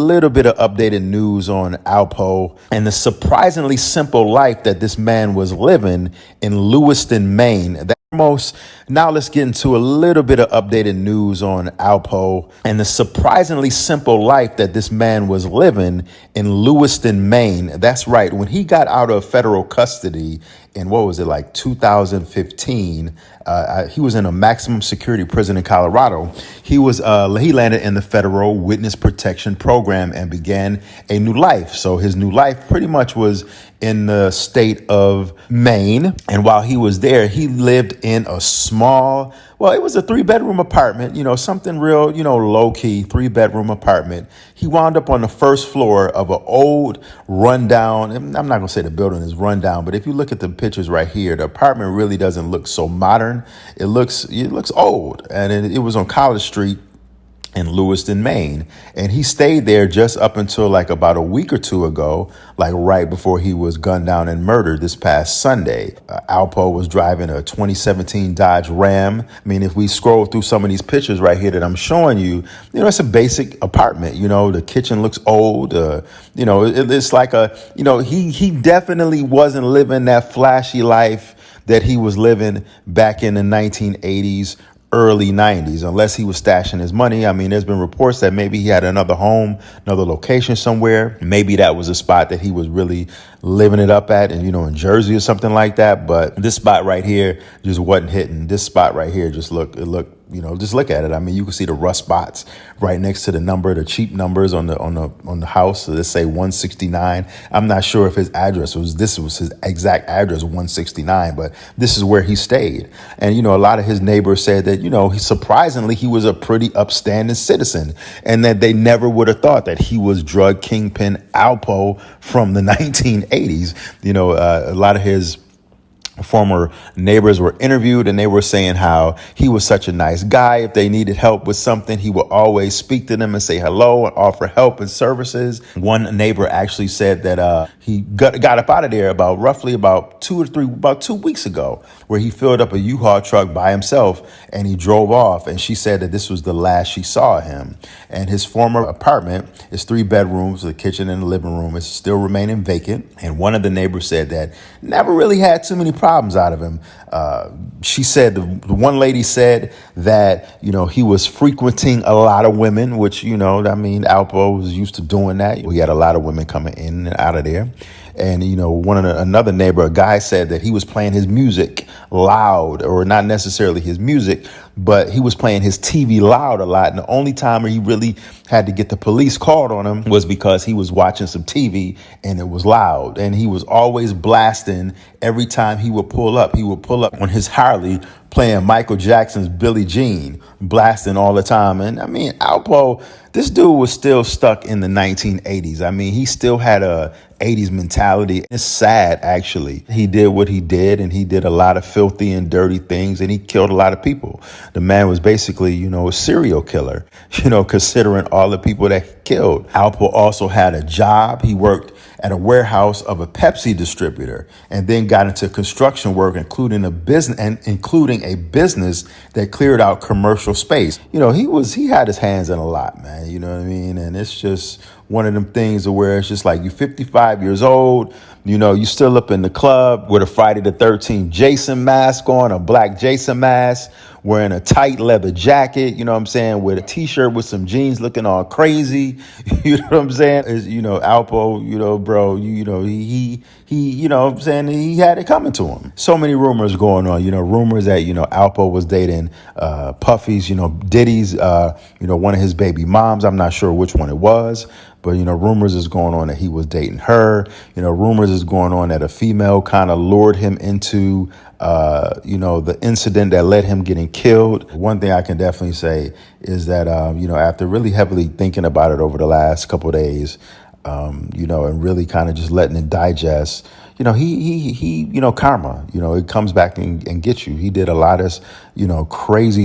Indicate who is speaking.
Speaker 1: A little bit of updated news on Alpo and the surprisingly simple life that this man was living in Lewiston, Maine. Now let's get into a little bit of updated news on Alpo and the surprisingly simple life that this man was living in Lewiston, Maine. That's right. When he got out of federal custody in, what was it, like 2015, he was in a maximum security prison in Colorado. He landed in the federal witness protection program and began a new life. So his new life pretty much was in the state of Maine. And while he was there, he lived in a small, well, it was a 3-bedroom apartment, something real, low key 3-bedroom apartment. He wound up on the first floor of an old rundown. I'm not going to say the building is rundown, but if you look at the pictures right here, the apartment really doesn't look so modern. It looks old. And it was on College Street in Lewiston, Maine. And he stayed there just up until like about a week or two ago, like right before he was gunned down and murdered this past Sunday. Alpo was driving a 2017 Dodge Ram. I mean, if we scroll through some of these pictures right here that I'm showing you, it's a basic apartment. The kitchen looks old. It's like he definitely wasn't living that flashy life that he was living back in the 1980s, early 90s, unless he was stashing his money. I mean, there's been reports that maybe he had another home, another location somewhere. Maybe that was a spot that he was really living it up at, and in Jersey or something like that. But this spot right here just wasn't hitting. This spot right here just looked, just look at it. I mean, you can see the rust spots right next to the cheap numbers on the house. So let's say 169. I'm not sure if his address was his exact address, 169, but this is where he stayed. And, a lot of his neighbors said that, he was a pretty upstanding citizen, and that they never would have thought that he was drug kingpin Alpo from the 1980s. A lot of his former neighbors were interviewed, and they were saying how he was such a nice guy. If they needed help with something, he would always speak to them and say hello and offer help and services. One neighbor actually said that he got up out of there about 2 weeks ago, where he filled up a U-Haul truck by himself and he drove off. And she said that this was the last she saw of him. And his former apartment is 3 bedrooms, the kitchen and the living room is still remaining vacant. And one of the neighbors said that never really had too many problems out of him. She said, the one lady said that, he was frequenting a lot of women, which, Alpo was used to doing that. He had a lot of women coming in and out of there. And, another neighbor, a guy, said that he was playing his music loud, or not necessarily his music, but he was playing his TV loud a lot. And the only time he really had to get the police called on him was because he was watching some TV and it was loud. And he was always blasting every time he would pull up. He would pull up on his Harley playing Michael Jackson's Billie Jean, blasting all the time. And I mean, Alpo, this dude was still stuck in the 1980s. I mean, he still had a 80s mentality. It's sad, actually. He did what he did, and he did a lot of filthy and dirty things, and he killed a lot of people. The man was basically, a serial killer, considering all the people that he killed. Alpo also had a job. He worked at a warehouse of a Pepsi distributor, and then got into construction work, including a business that cleared out commercial space. He had his hands in a lot, man. You know what I mean? And it's just one of them things where it's just like, you're 55 years old, you still up in the club with a Friday the 13th Jason mask on, a black Jason mask, wearing a tight leather jacket, with a t-shirt with some jeans, looking all crazy. You know what I'm saying? Alpo, bro, he he had it coming to him. So many rumors going on, rumors that, Alpo was dating Puffy's, Diddy's, one of his baby moms. I'm not sure which one it was. But, rumors is going on that he was dating her. Rumors is going on that a female kind of lured him into, the incident that led him getting killed. One thing I can definitely say is that, after really heavily thinking about it over the last couple of days, and really kind of just letting it digest, he karma, it comes back and gets you. He did a lot of, crazy